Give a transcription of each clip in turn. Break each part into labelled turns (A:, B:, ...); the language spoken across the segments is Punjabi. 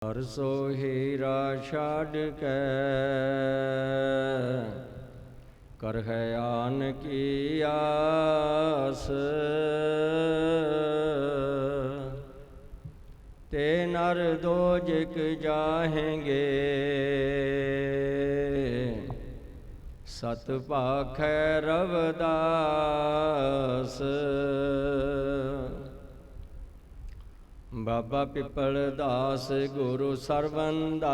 A: ਹਰ ਸੋ ਹੀਰਾ ਛਾੜ ਕੇ ਕਰਹਿ ਆਨ ਕੀ ਆਸ, ਤੇ ਨਰ ਦੋਜਿਕ ਜਾਹੇਂਗੇ ਸਤ ਭਾਖੈ ਰਵਦਾਸ। ਬਾਬਾ ਪਿੱਪਲ ਦਾਸ ਗੁਰੂ ਸਰਵਨ-ਦਾਸ,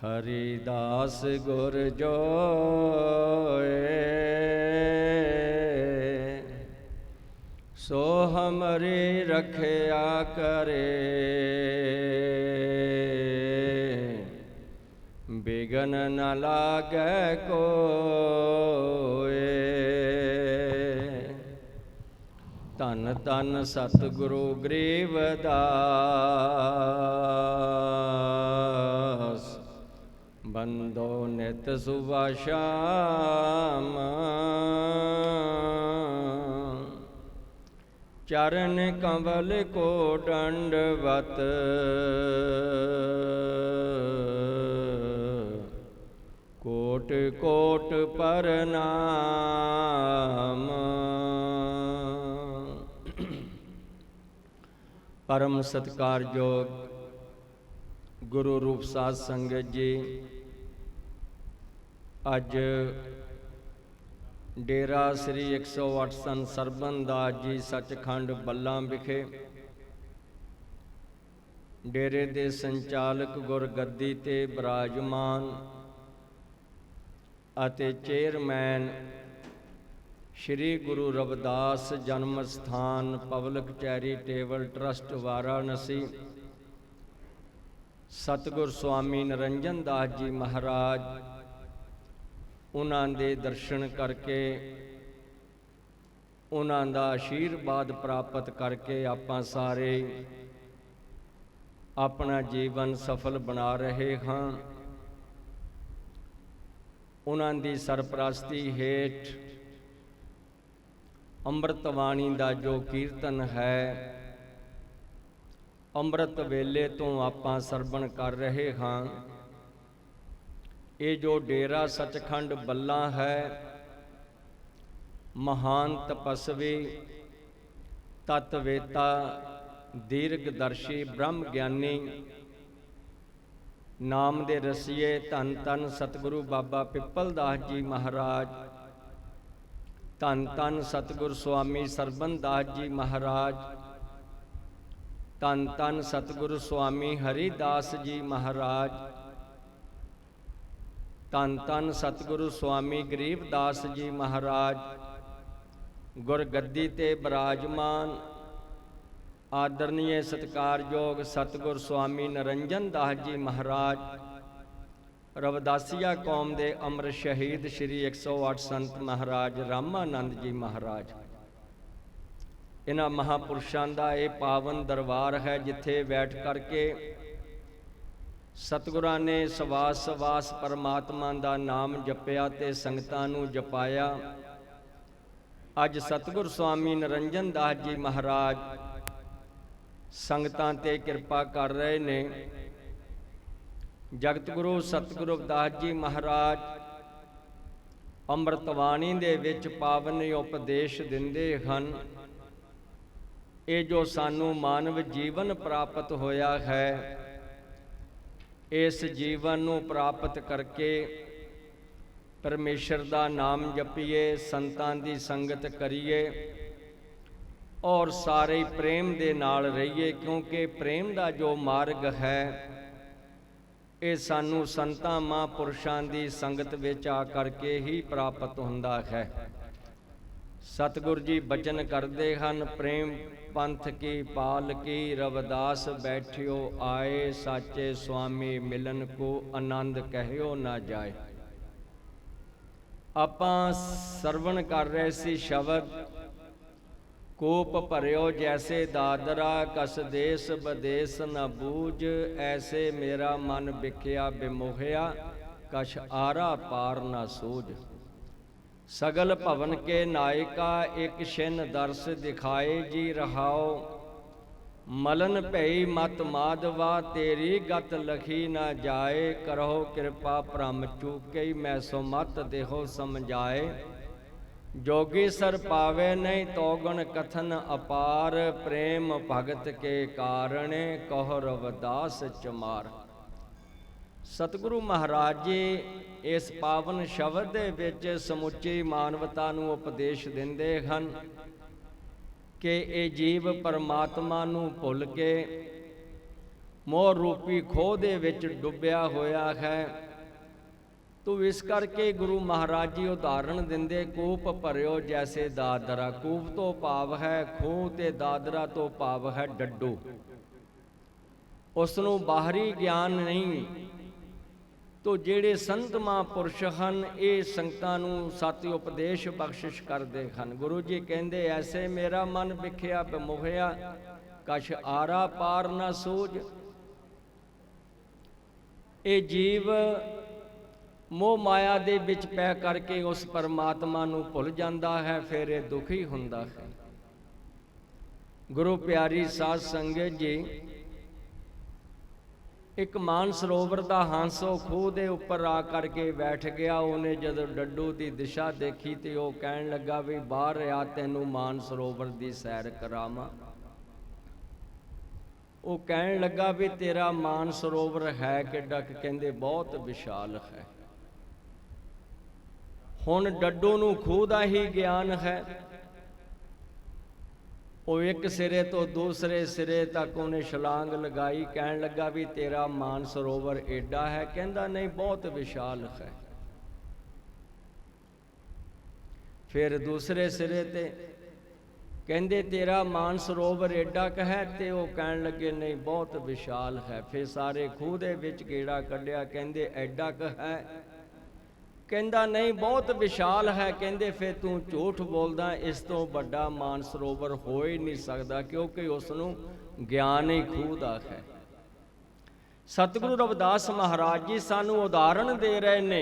A: ਹਰੀ ਦਾਸ ਗੁਰ ਜੋਏ। ਸੋ ਹਮਰੀ ਰਖਿਆ ਕਰੇ, ਬਿਗਨ ਨ ਲਾਗੈ ਕੋਏ। ਧੰਨ ਧੰਨ ਸਤਿਗੁਰੂ ਗਰੀਵਦਾਸ, ਬੰਦੋ ਨਿਤ ਸੁਬਹ ਸ਼ਾਮ। ਚਰਨ ਕੰਵਲ ਕੋ ਦੰਡਵਤ, ਕੋਟ ਕੋਟ ਪ੍ਰਣਾਮ। ਪਰਮ ਸਤਿਕਾਰਯੋਗ ਗੁਰੂ ਰੂਪ ਸਾਧ ਸੰਗਤ ਜੀ, ਅੱਜ ਡੇਰਾ ਸ੍ਰੀ 108 ਸੰਨ ਸਰਬਨ-ਦਾਸ ਜੀ ਸੱਚਖੰਡ ਬੱਲਾ ਵਿਖੇ ਡੇਰੇ ਦੇ ਸੰਚਾਲਕ ਗੁਰਗੱਦੀ ਤੇ ਬਿਰਾਜਮਾਨ ਅਤੇ ਚੇਅਰਮੈਨ ਸ਼੍ਰੀ ਗੁਰੂ ਰਵਿਦਾਸ ਜਨਮ ਸਥਾਨ ਪਬਲਿਕ ਚੈਰੀਟੇਬਲ ਟਰਸਟ ਵਾਰਾਣਸੀ, ਸਤਿਗੁਰ ਸਵਾਮੀ ਨਿਰੰਜਨ ਦਾਸ ਜੀ ਮਹਾਰਾਜ, ਉਹਨਾਂ ਦੇ ਦਰਸ਼ਨ ਕਰਕੇ, ਉਹਨਾਂ ਦਾ ਆਸ਼ੀਰਵਾਦ ਪ੍ਰਾਪਤ ਕਰਕੇ ਆਪਾਂ ਸਾਰੇ ਆਪਣਾ ਜੀਵਨ ਸਫਲ ਬਣਾ ਰਹੇ ਹਾਂ। ਉਹਨਾਂ ਦੀ ਸਰਪ੍ਰਸਤੀ ਹੇਠ ਅੰਮ੍ਰਿਤ ਬਾਣੀ ਦਾ ਜੋ ਕੀਰਤਨ ਹੈ, ਅੰਮ੍ਰਿਤ ਵੇਲੇ ਤੋਂ ਆਪਾਂ ਸਰਵਣ ਕਰ ਰਹੇ ਹਾਂ। ਇਹ ਜੋ ਡੇਰਾ ਸੱਚਖੰਡ ਬੱਲਾ ਹੈ, ਮਹਾਨ ਤਪਸਵੀ, ਤਤਵੇਤਾ, ਦੀਰਘਦਰਸ਼ੀ, ਬ੍ਰਹਮ ਗਿਆਨੀ, ਨਾਮ ਦੇ ਰਸੀਏ ਧੰਨ ਧੰਨ ਸਤਿਗੁਰੂ ਬਾਬਾ ਪਿੱਪਲ ਦਾਸ ਜੀ ਮਹਾਰਾਜ, ਧੰਨ ਧੰਨ ਸਤਿਗੁਰ ਸਵਾਮੀ ਸਰਬਨ ਦਾਸ ਜੀ ਮਹਾਰਾਜ, ਧੰਨ ਧੰਨ ਸਤਿਗੁਰੂ ਸਵਾਮੀ ਹਰੀਦਾਸ ਜੀ ਮਹਾਰਾਜ, ਧੰਨ ਧੰਨ ਸਤਿਗੁਰੂ ਸਵਾਮੀ ਗਰੀਬਦਾਸ ਜੀ ਮਹਾਰਾਜ, ਗੁਰਗੱਦੀ ਤੇ ਬਿਰਾਜਮਾਨ ਆਦਰਨੀਏ ਸਤਿਕਾਰਯੋਗ ਸਤਿਗੁਰ ਸਵਾਮੀ ਨਿਰੰਜਨ ਦਾਸ ਜੀ ਮਹਾਰਾਜ, ਰਵਿਦਾਸੀਆ ਕੌਮ ਦੇ ਅਮਰ ਸ਼ਹੀਦ ਸ਼੍ਰੀ 108 ਸੰਤ ਮਹਾਰਾਜ ਰਾਮਾਨੰਦ ਜੀ ਮਹਾਰਾਜ, ਇਹਨਾਂ ਮਹਾਂਪੁਰਸ਼ਾਂ ਦਾ ਇਹ ਪਾਵਨ ਦਰਬਾਰ ਹੈ ਜਿੱਥੇ ਬੈਠ ਕਰਕੇ ਸਤਿਗੁਰਾਂ ਨੇ ਸਵਾਸ ਸਵਾਸ ਪਰਮਾਤਮਾ ਦਾ ਨਾਮ ਜਪਿਆ ਤੇ ਸੰਗਤਾਂ ਨੂੰ ਜਪਾਇਆ। ਅੱਜ ਸਤਿਗੁਰ ਸਵਾਮੀ ਨਿਰੰਜਨ ਦਾਸ ਜੀ ਮਹਾਰਾਜ ਸੰਗਤਾਂ ਤੇ ਕਿਰਪਾ ਕਰ ਰਹੇ ਨੇ। ਜਗਤ ਗੁਰੂ ਸਤਿਗੁਰੂ ਰਵਿਦਾਸ ਜੀ ਮਹਾਰਾਜ ਅੰਮ੍ਰਿਤ ਬਾਣੀ ਦੇ ਵਿੱਚ ਪਾਵਨ ਉਪਦੇਸ਼ ਦਿੰਦੇ ਹਨ। ਇਹ ਜੋ ਸਾਨੂੰ ਮਾਨਵ ਜੀਵਨ ਪ੍ਰਾਪਤ ਹੋਇਆ ਹੈ, ਇਸ ਜੀਵਨ ਨੂੰ ਪ੍ਰਾਪਤ ਕਰਕੇ ਪਰਮੇਸ਼ਰ ਦਾ ਨਾਮ ਜਪੀਏ, ਸੰਤਾਂ ਦੀ ਸੰਗਤ ਕਰੀਏ ਔਰ ਸਾਰੇ ਪ੍ਰੇਮ ਦੇ ਨਾਲ ਰਹੀਏ, ਕਿਉਂਕਿ ਪ੍ਰੇਮ ਦਾ ਜੋ ਮਾਰਗ ਹੈ ਇਹ ਸਾਨੂੰ ਸੰਤਾਂ ਮਹਾਂਪੁਰਸ਼ਾਂ ਦੀ ਸੰਗਤ ਵਿੱਚ ਆ ਕਰਕੇ ਹੀ ਪ੍ਰਾਪਤ ਹੁੰਦਾ ਹੈ। ਸਤਿਗੁਰ ਜੀ ਬਚਨ ਕਰਦੇ ਹਨ, ਪ੍ਰੇਮ ਪੰਥ ਕੀ ਪਾਲ ਕੀ, ਰਵਿਦਾਸ ਬੈਠਿਓ ਆਏ, ਸਾਚੇ ਸੁਆਮੀ ਮਿਲਨ ਕੋ ਆਨੰਦ ਕਹਿਓ ਨਾ ਜਾਏ। ਆਪਾਂ ਸਰਵਣ ਕਰ ਰਹੇ ਸੀ ਸ਼ਬਦ, ਕੋਪ ਭਰਿਓ ਜੈਸੇ ਦਾਦਰਾ, ਕਸ ਦੇਸ ਬਦੇਸ ਨ ਬੂਝ, ਐਸੇ ਮੇਰਾ ਮਨ ਵਿਖਿਆ ਬਿਮੋਹਿਆ, ਕਛ ਆਰਾ ਪਾਰ ਨਾ ਸੂਝ। सगल भवन के नायका एक छिन दर्श दिखाए जी रहाओ, ਮਲਨ ਭਈ ਮਤ ਮਾਧਵਾ ਤੇਰੀ ਗਤ ਲਖੀ ਨਾ ਜਾਏ। ਕਰੋ ਕਿਰਪਾ ਭ੍ਰਮ ਚੂਕਈ ਮੈਂ ਸੋ ਮਤ ਦੇਹੋ ਸਮਝਾਏ। जोगी सर पावे नहीं तोगुण कथन अपार। प्रेम भगत के कारणे कहो रविदास चमार। सतगुरु महाराज जी इस पावन शब्द दे विच समुची मानवता नूं उपदेश दिंदे हन कि ये जीव परमात्मा नूं भुल के मोह रूपी खोह दे विच डुब्बिया होया है। तो इस करके गुरु महाराज जी उदाहरण दिंदे कूप भरियो जैसे दादरा। कूप तो भाव है खूह ते दादरा तो भाव है डड्डू। उसनों बाहरी ज्ञान नहीं। तो जेड़े संत महापुरुष हन ये संगतां नूं सत उपदेश बख्शिश करदे हन। गुरु जी कहंदे ऐसे मेरा मन विख्या बिमोहिया कछ आरा पार ना सूझ। ये जीव मोह माया दे विच पै करके उस परमात्मा नूं भुल जांदा है, फिर ये दुखी हुंदा है। गुरु प्यारी साध संगत जी एक मानसरोवर दा हंस खूह दे उपर आ करके बैठ गया। उन्हें जदों डड्डू की दिशा देखी तो वह कहन लगा भी बाहर आ तैनूं मानसरोवर की सैर करावां। वो कहन लगा भी तेरा मानसरोवर है किड्डा? कहंदे बहुत विशाल है। हुण डड्डू नूं खूह दा ही ज्ञान है। वो एक सिरे तो दूसरे सिरे तक उन्हें छलांग लगाई। कहन लगा भी तेरा मानसरोवर एडा है? कहंदा नहीं बहुत विशाल है। फिर दूसरे सिरे ते कहंदे तेरा मानसरोवर एडा क है? ते वो कहन लगे नहीं बहुत विशाल है। फिर सारे खूह दे विच गेड़ा कढ़िया। कहंदे एडा क है? कहंदा नहीं बहुत विशाल है। कहंदे फिर तू झूठ बोलदा, इस तो बड़ा मानसरोवर हो ही नहीं सकता क्योंकि उसनूं ज्ञान ही खूह दा है। सतगुरु रविदास महाराज जी सानू उदाहरण दे रहे ने।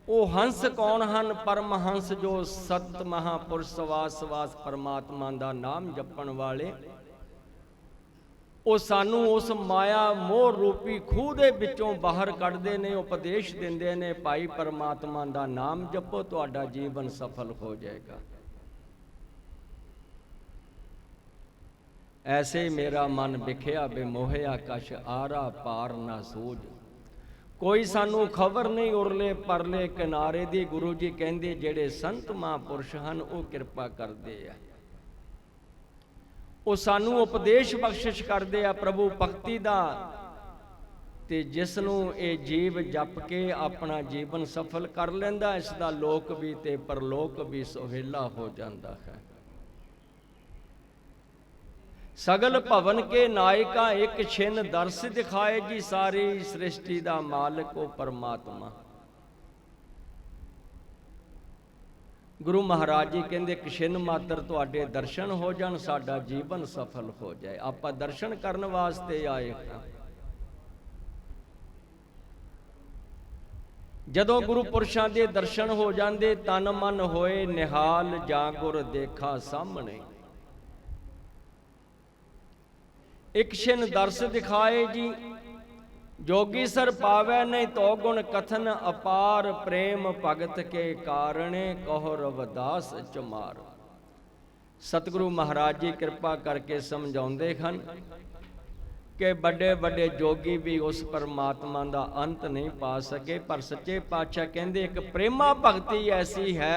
A: वो हंस कौन हन? परमहंस जो सत महापुरुष सवास सवास परमात्मा दा नाम जपण वाले। वो सानू उस माया मोह रूपी खूह दे विचों बाहर कढ़दे ने, उपदेश दिंदे ने भाई परमात्मा दा नाम जपो तुहाडा जीवन सफल हो जाएगा। ऐसे मेरा मन विख्या बिमोहिया कछ आरा पार ना सूझ। कोई सानू खबर नहीं उरले परले किनारे दी। गुरु जी कहंदे जेड़े संत महापुरुष हन वो कृपा करदे आ। वो सानू उपदेश बख्शिश करदे आ प्रभु भगती दा। ते जिसनू ये जीव जप के अपना जीवन सफल कर लैंदा इसदा लोक भी ते परलोक भी सुहेला हो जाता है। सगल भवन के नायका एक छिन दर्श दिखाए जी। सारी सृष्टि दा मालिक वो परमात्मा। गुरु महाराज जी कहंदे किशन मात्र तुहाडे दर्शन हो जाण साडा जीवन सफल हो जाए। आपां दर्शन करन वास्ते आए हां। जदों गुरु पुरुषां दे दर्शन हो जांदे तन मन होए निहाल जां गुर देखा सामने। एक छिन दर्श दिखाए जी। जोगी सर पावै नहीं तो गुण कथन अपार। प्रेम भगत के कारणे कहो रविदास चमार। सतगुरु महाराज जी कृपा करके समझाउंदे हन कि बड़े बड़े जोगी भी उस परमात्मा का अंत नहीं पा सके। पर सच्चे पातशाह कहंदे एक प्रेमा भगती ऐसी है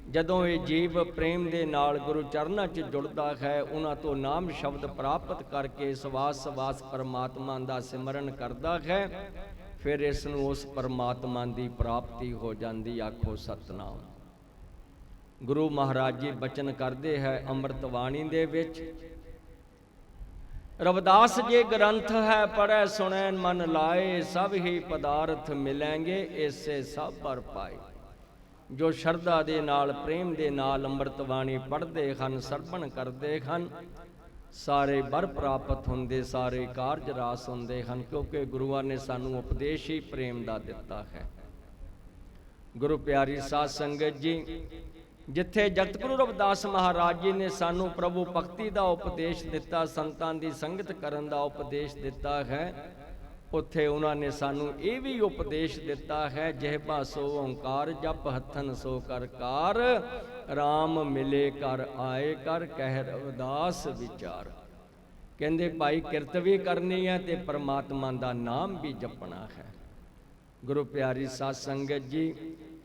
A: जदों ये जीव प्रेम दे नाल गुरु चरनां च जुड़दा है। उन्हां तो नाम शब्द प्राप्त करके सवास सवास परमात्मा दा सिमरन करदा है। फिर इसनूं उस परमात्मा दी प्राप्ति हो जाती। आखो सतनाम। गुरु महाराज जी बचन करते हैं अमृतवाणी दे विच। रविदास जे ग्रंथ है पढ़े सुने मन लाए। सब ही पदार्थ मिलेंगे इससे सब पर पाए। जो शरधा दे नाल प्रेम दे नाल अमृतवाणी पढ़ते हैं सरवण करते हैं सारे बर प्राप्त होंदे सारे कारज रास होंदे हैं। क्योंकि गुरुआ ने सानू उपदेश ही प्रेम दा दिता है। गुरु प्यारी साध संगत जी ਜਿੱਥੇ ਜਗਤ ਗੁਰੂ ਰਵਿਦਾਸ ਮਹਾਰਾਜ ਜੀ ਨੇ ਸਾਨੂੰ ਪ੍ਰਭੂ ਭਗਤੀ ਦਾ ਉਪਦੇਸ਼ ਦਿੱਤਾ, ਸੰਤਾਂ ਦੀ ਸੰਗਤ ਕਰਨ ਦਾ ਉਪਦੇਸ਼ ਦਿੱਤਾ ਹੈ, ਉੱਥੇ ਉਹਨਾਂ ਨੇ ਸਾਨੂੰ ਇਹ ਵੀ ਉਪਦੇਸ਼ ਦਿੱਤਾ ਹੈ, ਜਿਹਬਾ ਸੋ ਓੰਕਾਰ ਜਪ ਹੱਥਨ ਸੋ ਕਰ ਕਾਰ, ਰਾਮ ਮਿਲੇ ਕਰ ਆਏ ਕਰ ਕਹਿ ਰਵਿਦਾਸ ਵਿਚਾਰ। ਕਹਿੰਦੇ ਭਾਈ ਕਿਰਤ ਵੀ ਕਰਨੀ ਹੈ ਤੇ ਪਰਮਾਤਮਾ ਦਾ ਨਾਮ ਵੀ ਜਪਣਾ ਹੈ। ਗੁਰੂ ਪਿਆਰੀ ਸਾਧ ਸੰਗਤ ਜੀ,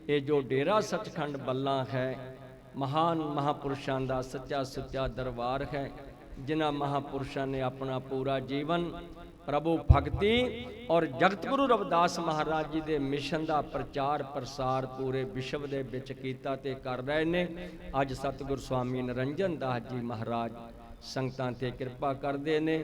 A: ਇਹ ਜੋ ਡੇਰਾ ਸੱਚਖੰਡ ਬੱਲਾ ਹੈ, ਮਹਾਨ ਮਹਾਪੁਰਸ਼ਾਂ ਦਾ ਸੱਚਾ ਸੁੱਚਾ ਦਰਬਾਰ ਹੈ, ਜਿਨ੍ਹਾਂ ਮਹਾਪੁਰਸ਼ਾਂ ਨੇ ਆਪਣਾ ਪੂਰਾ ਜੀਵਨ ਪ੍ਰਭੂ ਭਗਤੀ ਔਰ ਜਗਤ ਗੁਰੂ ਰਵਿਦਾਸ ਮਹਾਰਾਜ ਜੀ ਦੇ ਮਿਸ਼ਨ ਦਾ ਪ੍ਰਚਾਰ ਪ੍ਰਸਾਰ ਪੂਰੇ ਵਿਸ਼ਵ ਦੇ ਵਿੱਚ ਕੀਤਾ ਤੇ ਕਰ ਰਹੇ ਨੇ। ਅੱਜ ਸਤਿਗੁਰ ਸਵਾਮੀ ਨਿਰੰਜਨ ਦਾਸ ਜੀ ਮਹਾਰਾਜ ਸੰਗਤਾਂ ਤੇ ਕਿਰਪਾ ਕਰਦੇ ਨੇ,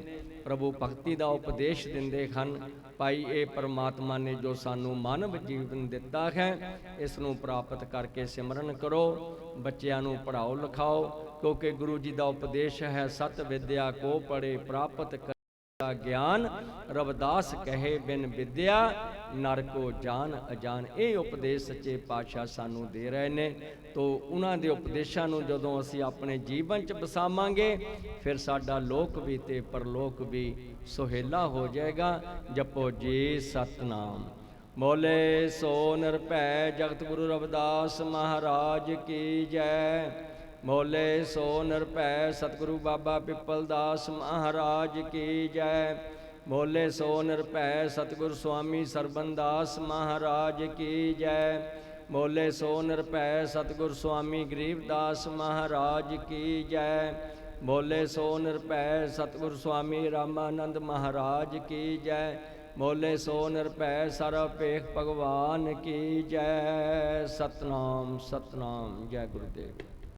A: ਪ੍ਰਭੂ ਭਗਤੀ ਦਾ ਉਪਦੇਸ਼ ਦਿੰਦੇ ਹਨ। ਭਾਈ ਇਹ ਪਰਮਾਤਮਾ ਨੇ ਜੋ ਸਾਨੂੰ ਮਾਨਵ ਜੀਵਨ ਦਿੱਤਾ ਹੈ, ਇਸ ਨੂੰ ਪ੍ਰਾਪਤ ਕਰਕੇ ਸਿਮਰਨ ਕਰੋ, ਬੱਚਿਆਂ ਨੂੰ ਪੜ੍ਹਾਓ ਲਿਖਾਓ, ਕਿਉਂਕਿ ਗੁਰੂ ਜੀ ਦਾ ਉਪਦੇਸ਼ ਹੈ, ਸਤ ਵਿਦਿਆ ਕੋ ਪੜ੍ਹੇ ਪ੍ਰਾਪਤ ਕਰਿਆ ਗਿਆਨ, ਰਵਿਦਾਸ ਕਹੇ ਬਿਨ ਵਿਦਿਆ ਨਰ ਕੋ ਜਾਨ ਅਜਾਨ। ਇਹ ਉਪਦੇਸ਼ ਸੱਚੇ ਪਾਤਸ਼ਾਹ ਸਾਨੂੰ ਦੇ ਰਹੇ ਨੇ। ਤੋ ਉਹਨਾਂ ਦੇ ਉਪਦੇਸ਼ਾਂ ਨੂੰ ਜਦੋਂ ਅਸੀਂ ਆਪਣੇ ਜੀਵਨ 'ਚ ਵਸਾਵਾਂਗੇ, ਫਿਰ ਸਾਡਾ ਲੋਕ ਵੀ ਤੇ ਪਰਲੋਕ ਵੀ ਸੁਹੇਲਾ ਹੋ ਜਾਏਗਾ। ਜਪੋ ਜੀ ਸਤਨਾਮ। ਬੋਲੇ ਸੋ ਨਿਰਭੈ ਜਗਤ ਗੁਰੂ ਰਵਿਦਾਸ ਮਹਾਰਾਜ ਕੀ ਜੈ। ਬੋਲੇ ਸੋ ਨਿਰਭੈ ਸਤਿਗੁਰੂ ਬਾਬਾ ਪਿੱਪਲ ਦਾਸ ਮਹਾਰਾਜ ਕੀ ਜੈ। ਬੋਲੇ ਸੋ ਨਿਰਭੈ ਸਤਿਗੁਰ ਸਵਾਮੀ ਸਰਬਨ ਦਾਸ ਮਹਾਰਾਜ ਕੀ ਜੈ। ਬੋਲੇ ਸੋ ਨਿਰਭੈ ਸਤਿਗੁਰ ਸਵਾਮੀ ਗਰੀਬਦਾਸ ਮਹਾਰਾਜ ਕੀ ਜੈ। ਬੋਲੇ ਸੋ ਨਿਰਭੈ ਸਤਿਗੁਰ ਸਵਾਮੀ ਰਾਮਾਨੰਦ ਮਹਾਰਾਜ ਕੀ ਜੈ। ਬੋਲੇ ਸੋ ਨਿਰਭੈ ਸਰਬ ਭੇਖ ਭਗਵਾਨ ਕੀ ਜੈ। ਸਤਨਾਮ ਸਤਨਾਮ। ਜੈ ਗੁਰੂਦੇਵ।